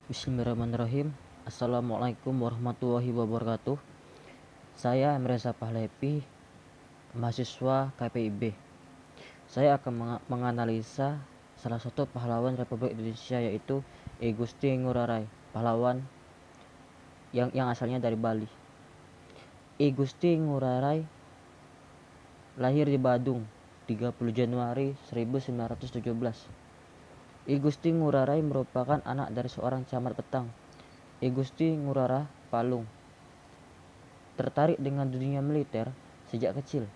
Bismillahirrahmanirrahim. Assalamualaikum warahmatullahi wabarakatuh. Saya Emreza Pahlepi, mahasiswa KPIB. Saya akan menganalisa salah satu pahlawan Republik Indonesia, yaitu I Gusti Ngurah Rai, pahlawan yang asalnya dari Bali. I Gusti Ngurah Rai lahir di Badung 30 Januari 1917. I Gusti Ngurah Rai merupakan anak dari seorang camat petang, I Gusti Ngurah Rai Palung. Tertarik dengan dunia militer sejak kecil,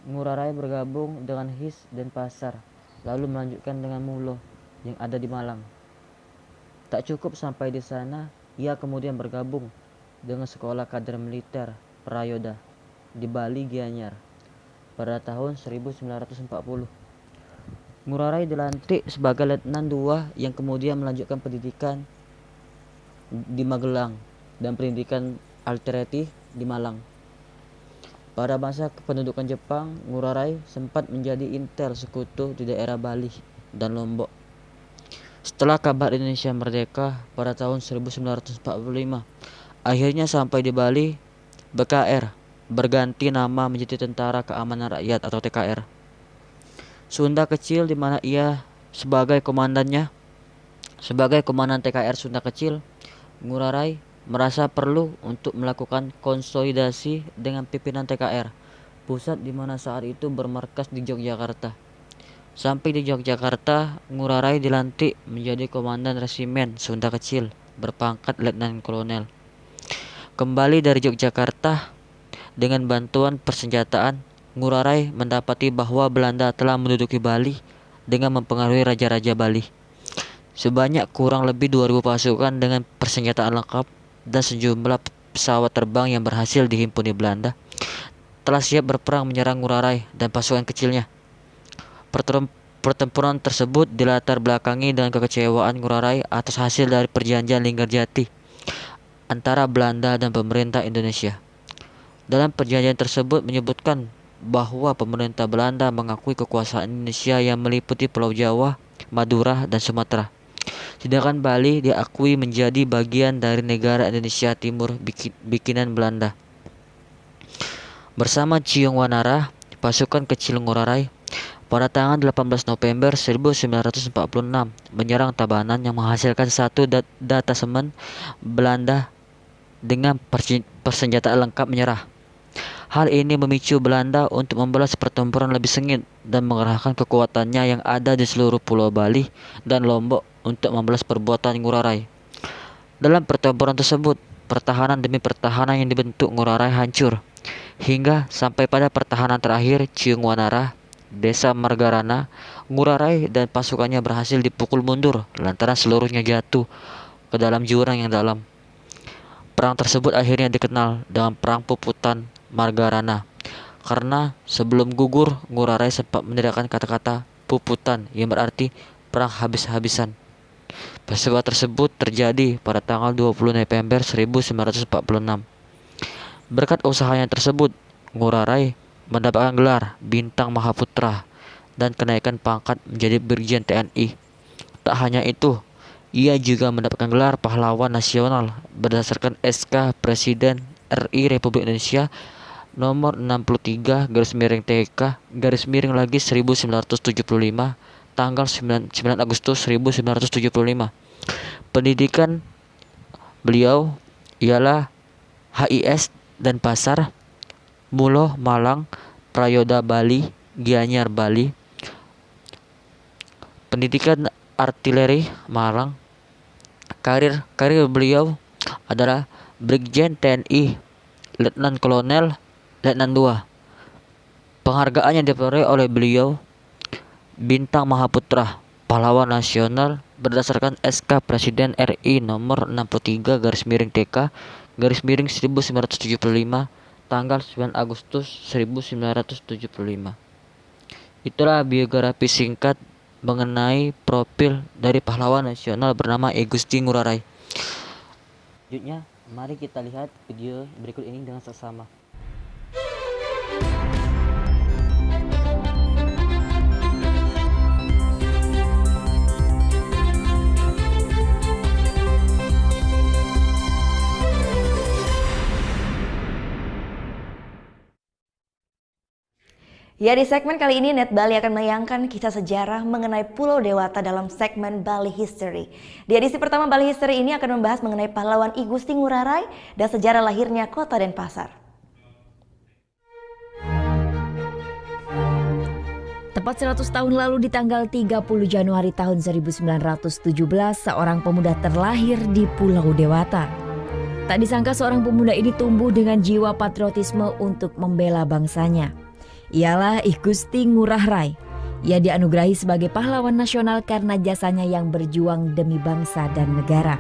Ngurah Rai bergabung dengan HIS dan Pasar, lalu melanjutkan dengan Mulo yang ada di Malang. Tak cukup sampai di sana, ia kemudian bergabung dengan Sekolah Kader Militer Prayoda di Bali Gianyar pada tahun 1940. Ngurah Rai dilantik sebagai Letnan II yang kemudian melanjutkan pendidikan di Magelang dan pendidikan alternatif di Malang. Pada masa kependudukan Jepang, Ngurah Rai sempat menjadi intel sekutu di daerah Bali dan Lombok. Setelah kabar Indonesia merdeka pada tahun 1945, akhirnya sampai di Bali, BKR berganti nama menjadi Tentara Keamanan Rakyat atau TKR. Sunda Kecil di mana ia sebagai komandan TKR Sunda Kecil, Ngurah Rai merasa perlu untuk melakukan konsolidasi dengan pimpinan TKR pusat di mana saat itu bermarkas di Yogyakarta. Sampai di Yogyakarta, Ngurah Rai dilantik menjadi komandan resimen Sunda Kecil berpangkat Letnan Kolonel. Kembali dari Yogyakarta dengan bantuan persenjataan, Ngurah Rai mendapati bahwa Belanda telah menduduki Bali dengan mempengaruhi raja-raja Bali. Sebanyak kurang lebih 2.000 pasukan dengan persenjataan lengkap dan sejumlah pesawat terbang yang berhasil dihimpun di Belanda telah siap berperang menyerang Ngurah Rai dan pasukan kecilnya. Pertempuran tersebut dilatar belakangi dengan kekecewaan Ngurah Rai atas hasil dari perjanjian Linggarjati antara Belanda dan pemerintah Indonesia. Dalam perjanjian tersebut menyebutkan bahwa pemerintah Belanda mengakui kekuasaan Indonesia yang meliputi Pulau Jawa, Madura, dan Sumatera. Sedangkan Bali diakui menjadi bagian dari negara Indonesia Timur bikinan Belanda. Bersama Ciung Wanara, pasukan kecil Ngurah Rai pada tanggal 18 November 1946 menyerang Tabanan yang menghasilkan satu detasemen Belanda dengan persenjataan lengkap menyerah. Hal ini memicu Belanda untuk membalas pertempuran lebih sengit dan mengerahkan kekuatannya yang ada di seluruh Pulau Bali dan Lombok untuk membalas perbuatan Ngurah Rai. Dalam pertempuran tersebut, pertahanan demi pertahanan yang dibentuk Ngurah Rai hancur, hingga sampai pada pertahanan terakhir Ciung Wanara, Desa Margarana, Ngurah Rai dan pasukannya berhasil dipukul mundur lantaran seluruhnya jatuh ke dalam jurang yang dalam. Perang tersebut akhirnya dikenal dengan Perang Puputan Margarana, karena sebelum gugur Ngurah Rai sempat meneriakkan kata-kata Puputan yang berarti perang habis-habisan. Peristiwa tersebut terjadi pada tanggal 20 November 1946. Berkat usahanya tersebut, Ngurah Rai mendapatkan gelar Bintang Mahaputra dan kenaikan pangkat menjadi Brigjen TNI. Tak hanya itu, ia juga mendapatkan gelar Pahlawan Nasional berdasarkan SK Presiden RI Republik Indonesia nomor 63/TK/1975 tanggal 9 Agustus 1975. Pendidikan beliau ialah HIS dan Pasar, Mulo Malang, Prayoda Bali, Gianyar Bali. Pendidikan artileri Malang. Karir beliau adalah Brigjen TNI, Letnan Kolonel, Letnan II. Penghargaan yang diperoleh oleh beliau Bintang Mahaputra, Pahlawan Nasional berdasarkan SK Presiden RI nomor 63/TK/1975 tanggal 9 Agustus 1975. Itulah biografi singkat mengenai profil dari pahlawan nasional bernama I Gusti Ngurah Rai. Selanjutnya, mari kita lihat video berikut ini dengan seksama. Ya, di segmen kali ini Net Bali akan menayangkan kisah sejarah mengenai Pulau Dewata dalam segmen Bali History. Di edisi pertama Bali History ini akan membahas mengenai pahlawan I Gusti Ngurah Rai dan sejarah lahirnya kota Denpasar. Tepat 100 tahun lalu di tanggal 30 Januari tahun 1917, seorang pemuda terlahir di Pulau Dewata. Tak disangka seorang pemuda ini tumbuh dengan jiwa patriotisme untuk membela bangsanya. Ialah I Gusti Ngurah Rai. Ia dianugerahi sebagai pahlawan nasional karena jasanya yang berjuang demi bangsa dan negara.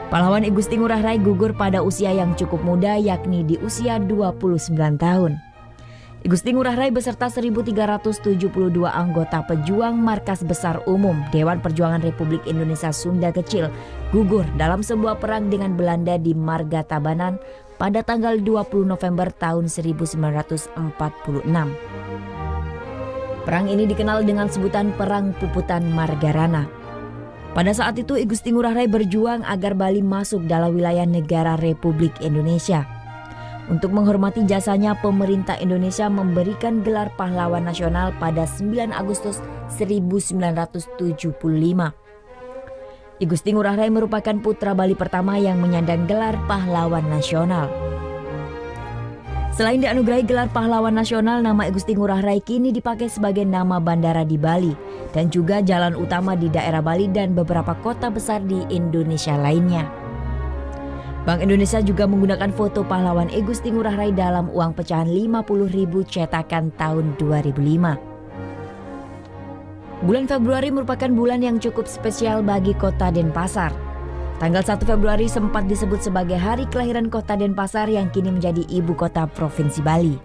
Pahlawan I Gusti Ngurah Rai gugur pada usia yang cukup muda, yakni di usia 29 tahun. I Gusti Ngurah Rai beserta 1.372 anggota pejuang Markas Besar Umum Dewan Perjuangan Republik Indonesia Sunda Kecil gugur dalam sebuah perang dengan Belanda di Marga Tabanan pada tanggal 20 November tahun 1946. Perang ini dikenal dengan sebutan Perang Puputan Margarana. Pada saat itu I Gusti Ngurah Rai berjuang agar Bali masuk dalam wilayah negara Republik Indonesia. Untuk menghormati jasanya, pemerintah Indonesia memberikan gelar pahlawan nasional pada 9 Agustus 1975. I Gusti Ngurah Rai merupakan putra Bali pertama yang menyandang gelar pahlawan nasional. Selain dianugerahi gelar pahlawan nasional, nama I Gusti Ngurah Rai kini dipakai sebagai nama bandara di Bali dan juga jalan utama di daerah Bali dan beberapa kota besar di Indonesia lainnya. Bank Indonesia juga menggunakan foto pahlawan I Gusti Ngurah Rai dalam uang pecahan 50.000 cetakan tahun 2005. Bulan Februari merupakan bulan yang cukup spesial bagi kota Denpasar. Tanggal 1 Februari sempat disebut sebagai hari kelahiran kota Denpasar yang kini menjadi ibu kota Provinsi Bali.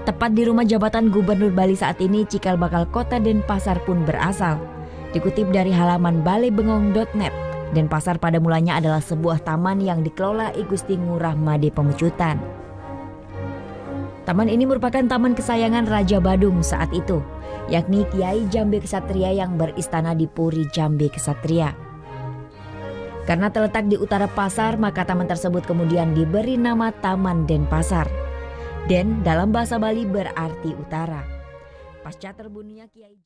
Tepat di rumah jabatan Gubernur Bali saat ini, cikal bakal kota Denpasar pun berasal. Dikutip dari halaman balebengong.net, Denpasar pada mulanya adalah sebuah taman yang dikelola I Gusti Ngurah Made Pemecutan. Taman ini merupakan taman kesayangan Raja Badung saat itu, yakni Kiai Jambe Kesatria yang beristana di Puri Jambe Kesatria. Karena terletak di utara pasar, maka taman tersebut kemudian diberi nama Taman Denpasar. Den dalam bahasa Bali berarti utara. Pasca terbunuhnya Kiai